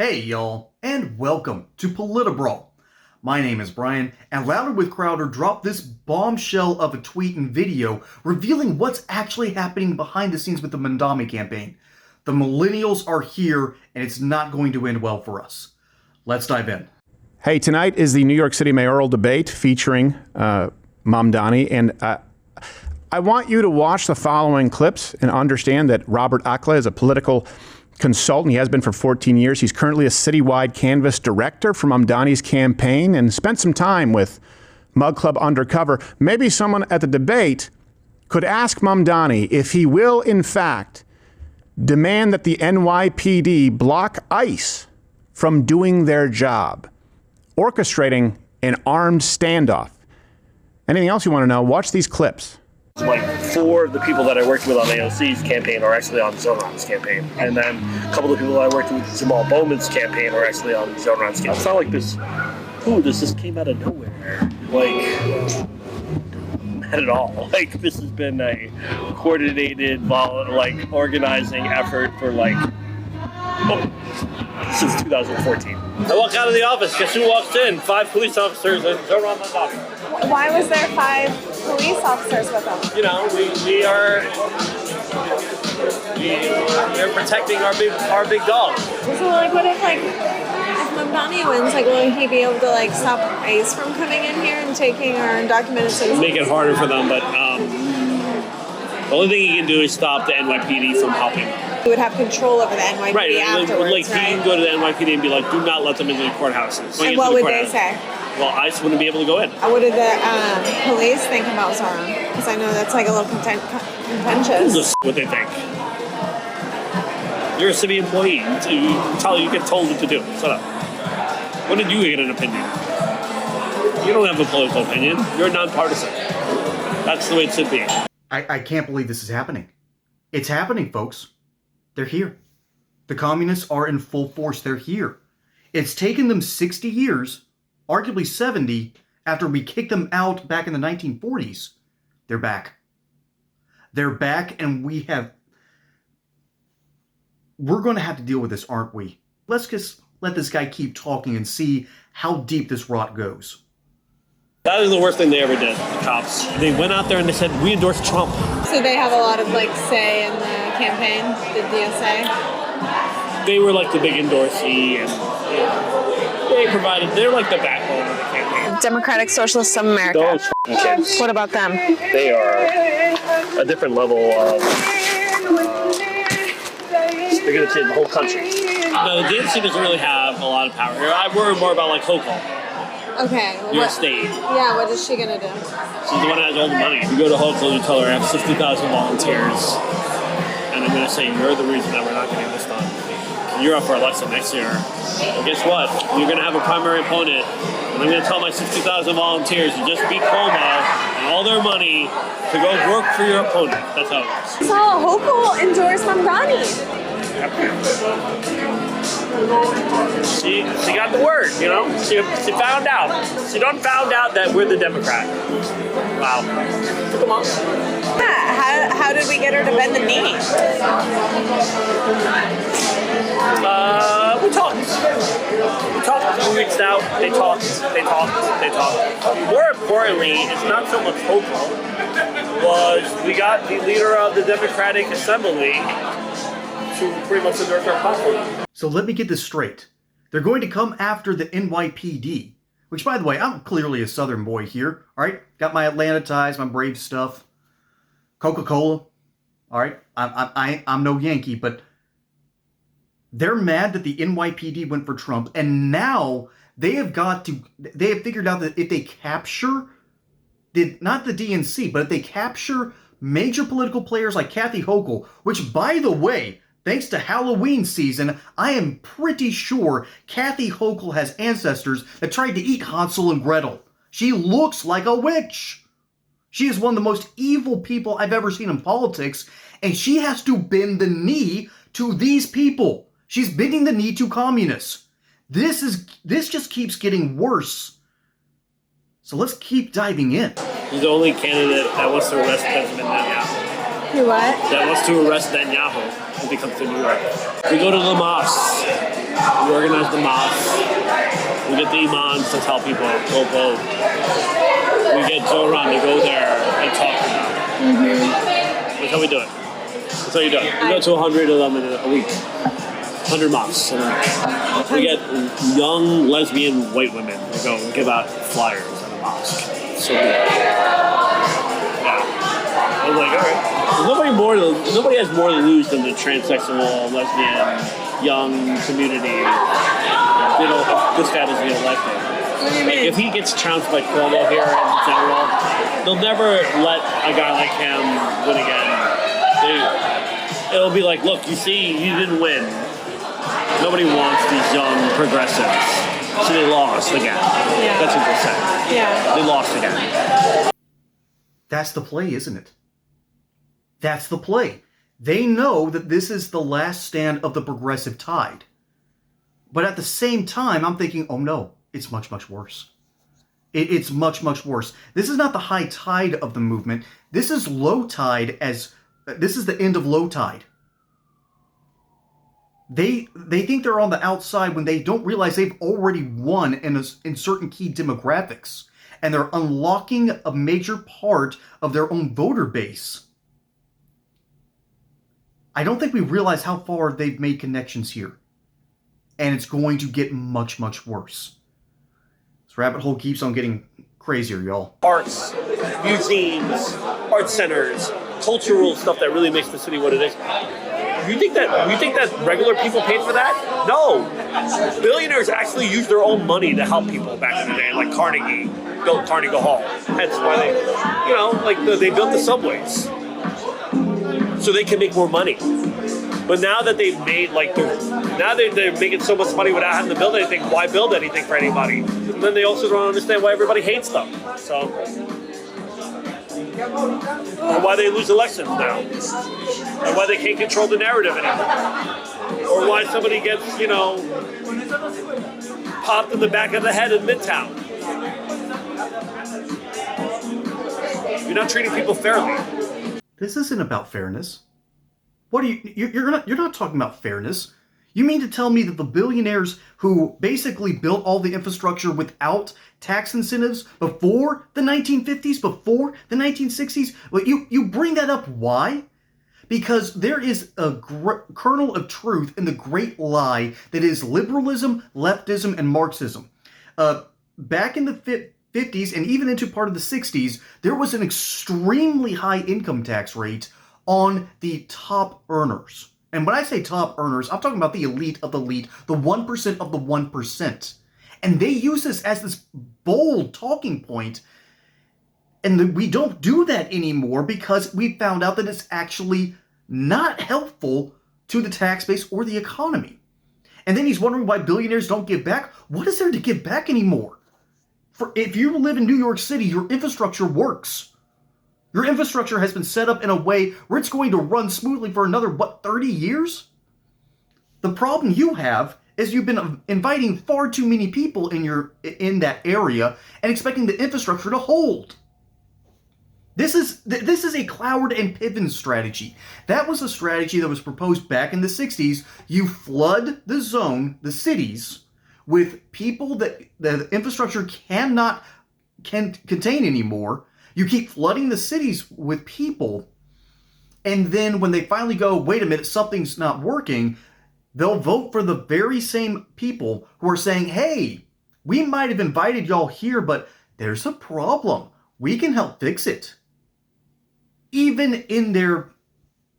Hey y'all, and welcome to PolitiBrawl. My name is Brian, and Louder with Crowder dropped this bombshell of a tweet and video revealing what's actually happening behind the scenes with the Mamdani campaign. The millennials are here, and it's not going to end well for us. Let's dive in. Hey, tonight is the New York City mayoral debate featuring Mamdani, and I want you to watch the following clips and understand that Robert Akla is a political consultant. He has been for 14 years. He's currently a citywide canvas director for Mamdani's campaign and spent some time with Mug Club Undercover. Maybe someone at the debate could ask Mamdani if he will, in fact, demand that the NYPD block ICE from doing their job, orchestrating an armed standoff. Anything else you want to know? Watch these clips. Like 4 of the people that I worked with on AOC's campaign are actually on Zohran's campaign. And then a couple of the people that I worked with Jamal Bowman's campaign are actually on Zohran's campaign. It's not like this just came out of nowhere. Like, not at all. Like, this has been a coordinated, organizing effort for since 2014. I walk out of the office, guess who walks in? 5 police officers and Zohran's office. Why was there 5 police officers with them? You know, we're protecting our big dog. So what if Mamdani wins, will he be able to stop ICE from coming in here and taking our undocumented citizens? Make it harder for them, but the only thing he can do is stop the NYPD from helping them. He would have control over the NYPD afterwards, he can go to the NYPD and be like, do not let them into the courthouses. And what would they say? Well, ICE wouldn't be able to go in. What did the police think about Zohran? Because I know that's a little contentious. This is what they think. You're a city employee. You get told what to do. Shut up. When did you get an opinion? You don't have a political opinion. You're nonpartisan. That's the way it should be. I can't believe this is happening. It's happening, folks. They're here. The communists are in full force. They're here. It's taken them 60 years, arguably 70, after we kicked them out back in the 1940s. They're back. They're back, and we're going to have to deal with this, aren't we? Let's just let this guy keep talking and see how deep this rot goes. That is the worst thing they ever did, the cops. They went out there and they said, we endorse Trump. So they have a lot of, say in the campaign, the DSA? They were the big endorsee, and they're the backbone of the campaign. Democratic Socialists of America. Those kids. What about them? They are a different level of, they're going to change the whole country. No, the DNC doesn't really have a lot of power here. I worry more about Hochul. Okay. Your state. Yeah, what is she going to do? She's the one that has all the money. You go to Hochul, you tell her I have 60,000 volunteers, and I'm going to say you're the reason that we're not getting this done. You're up for election next year. Well, guess what? You're going to have a primary opponent, and I'm going to tell my 60,000 volunteers to just beat Cuomo and all their money to go work for your opponent. That's how it works. So Hochul endorsed Mamdani. She got the word, She found out. She done found out that we're the Democrat. Wow. Took them off. Yeah, how did we get her to bend the knee? We talked. We reached out. They talked. More importantly, it's not so much hopeful. We got the leader of the Democratic Assembly to pretty much endorse our platform. So let me get this straight. They're going to come after the NYPD, which, by the way, I'm clearly a Southern boy here, all right? Got my Atlanta ties, my Brave stuff, Coca-Cola, all right? I'm no Yankee, but they're mad that the NYPD went for Trump, and now they have figured out that if they capture, not the DNC, but if they capture major political players like Kathy Hochul, which, by the way, thanks to Halloween season, I am pretty sure Kathy Hochul has ancestors that tried to eat Hansel and Gretel. She looks like a witch. She is one of the most evil people I've ever seen in politics, and she has to bend the knee to these people. She's bending the knee to communists. This just keeps getting worse. So let's keep diving in. He's the only candidate that wants to arrest Benjamin Netanyahu. Who what? that wants to arrest Netanyahu if he comes to New York. We go to the mosques. We organize the mosques. We get the imams to tell people, go vote. We get Zohran to go there and talk to them. That's how we do it. That's how you do it. We go to 100 of them in a week. 100 mosques. And we get young lesbian white women to go and give out flyers at a mosque. So good. Yeah. I was like, all right. Nobody has more to lose than the transsexual, lesbian, young community. If this guy doesn't get elected. What do you mean? If he gets trounced by Cuomo here in general, they'll never let a guy like him win again. It'll be like, look, you see, you didn't win. Nobody wants these young progressives. So they lost again. Yeah. That's what they say. Yeah. They lost again. That's the play, isn't it? That's the play. They know that this is the last stand of the progressive tide. But at the same time, I'm thinking, oh no, it's much, much worse. It's much, much worse. This is not the high tide of the movement. This is low tide this is the end of low tide. They think they're on the outside when they don't realize they've already won in certain key demographics. And they're unlocking a major part of their own voter base. I don't think we realize how far they've made connections here. And it's going to get much, much worse. This rabbit hole keeps on getting crazier, y'all. Arts, museums, art centers, cultural stuff that really makes the city what it is. You think that regular people paid for that? No. Billionaires actually used their own money to help people back in the day, like Carnegie built Carnegie Hall. That's why they built the subways. So they can make more money. But now that they've made they're making so much money without having to build anything, why build anything for anybody? And then they also don't understand why everybody hates them. So, or why they lose elections now, and why they can't control the narrative anymore, or why somebody gets popped in the back of the head in Midtown. You're not treating people fairly. This isn't about fairness. What are you're not talking about fairness. You mean to tell me that the billionaires who basically built all the infrastructure without tax incentives before the 1950s, before the 1960s, well, you bring that up, why? Because there is a kernel of truth in the great lie that is liberalism, leftism, and Marxism. Back in the 50s and even into part of the 60s, there was an extremely high income tax rate on the top earners. And when I say top earners, I'm talking about the elite of the elite, the 1% of the 1%. And they use this as this bold talking point. And we don't do that anymore because we found out that it's actually not helpful to the tax base or the economy. And then he's wondering why billionaires don't give back. What is there to give back anymore? If you live in New York City, your infrastructure works. Your infrastructure has been set up in a way where it's going to run smoothly for another, 30 years? The problem you have is you've been inviting far too many people in that area and expecting the infrastructure to hold. This is a Cloward and Piven strategy. That was a strategy that was proposed back in the 60s. You flood the zone, the cities, with people that the infrastructure can contain anymore. You keep flooding the cities with people, and then when they finally go, wait a minute, something's not working, they'll vote for the very same people who are saying, hey, we might have invited y'all here, but there's a problem. We can help fix it. Even in their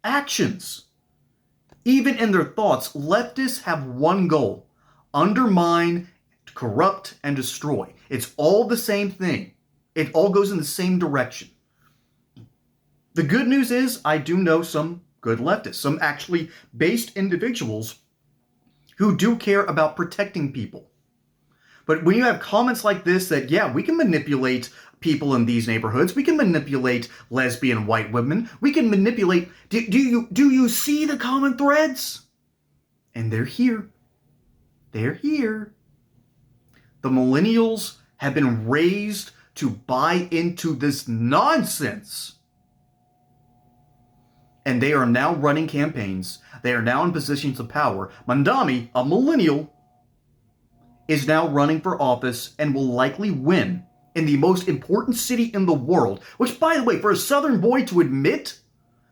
actions, even in their thoughts, leftists have one goal: undermine, corrupt, and destroy. It's all the same thing. It all goes in the same direction. The good news is I do know some good leftists, some actually based individuals who do care about protecting people. But when you have comments like this that, yeah, we can manipulate people in these neighborhoods, we can manipulate lesbian white women, we can manipulate... Do you see the common threads? And they're here. They're here. The millennials have been raised to buy into this nonsense. And they are now running campaigns. They are now in positions of power. Mamdani, a millennial, is now running for office and will likely win in the most important city in the world. Which, by the way, for a Southern boy to admit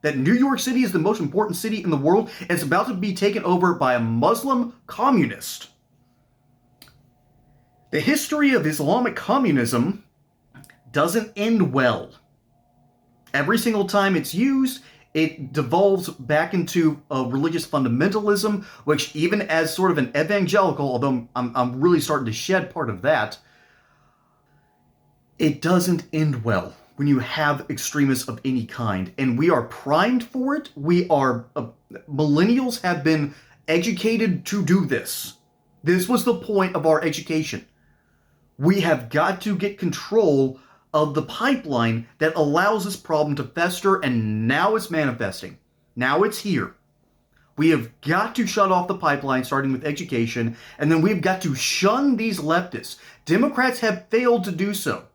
that New York City is the most important city in the world and it's about to be taken over by a Muslim communist. The history of Islamic communism doesn't end well. Every single time it's used, it devolves back into religious fundamentalism, which even as sort of an evangelical, although I'm really starting to shed part of that, it doesn't end well when you have extremists of any kind. And we are primed for it. We are, millennials have been educated to do this. This was the point of our education. We have got to get control of the pipeline that allows this problem to fester, and now it's manifesting. Now it's here. We have got to shut off the pipeline, starting with education, and then we've got to shun these leftists. Democrats have failed to do so.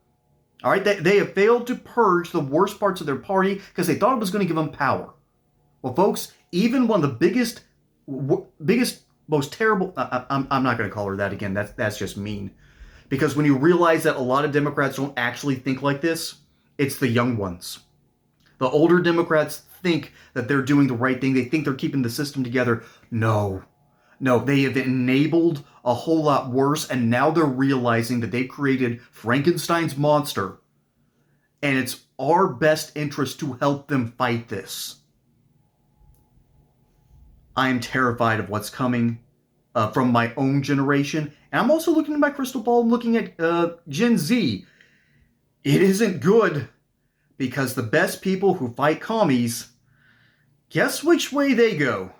All right, they have failed to purge the worst parts of their party because they thought it was going to give them power. Well, folks, even one of the biggest, most terrible, I'm not going to call her that again. That's just mean. Because when you realize that a lot of Democrats don't actually think like this, it's the young ones. The older Democrats think that they're doing the right thing. They think they're keeping the system together. No, they have enabled a whole lot worse, and now they're realizing that they've created Frankenstein's monster, and it's our best interest to help them fight this. I am terrified of what's coming from my own generation. And I'm also looking at my crystal ball and looking at Gen Z. It isn't good because the best people who fight commies, guess which way they go?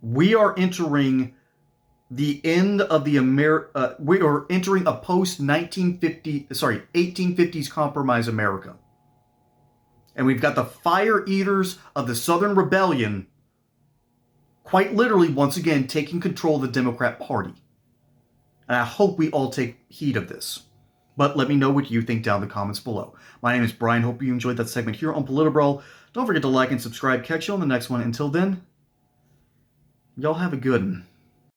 We are entering the end of the we are entering a post-1850s compromise America. And we've got the fire eaters of the Southern Rebellion quite literally, once again, taking control of the Democrat Party. And I hope we all take heed of this. But let me know what you think down in the comments below. My name is Brian. Hope you enjoyed that segment here on PolitiBrawl. Don't forget to like and subscribe. Catch you on the next one. Until then, y'all have a good one.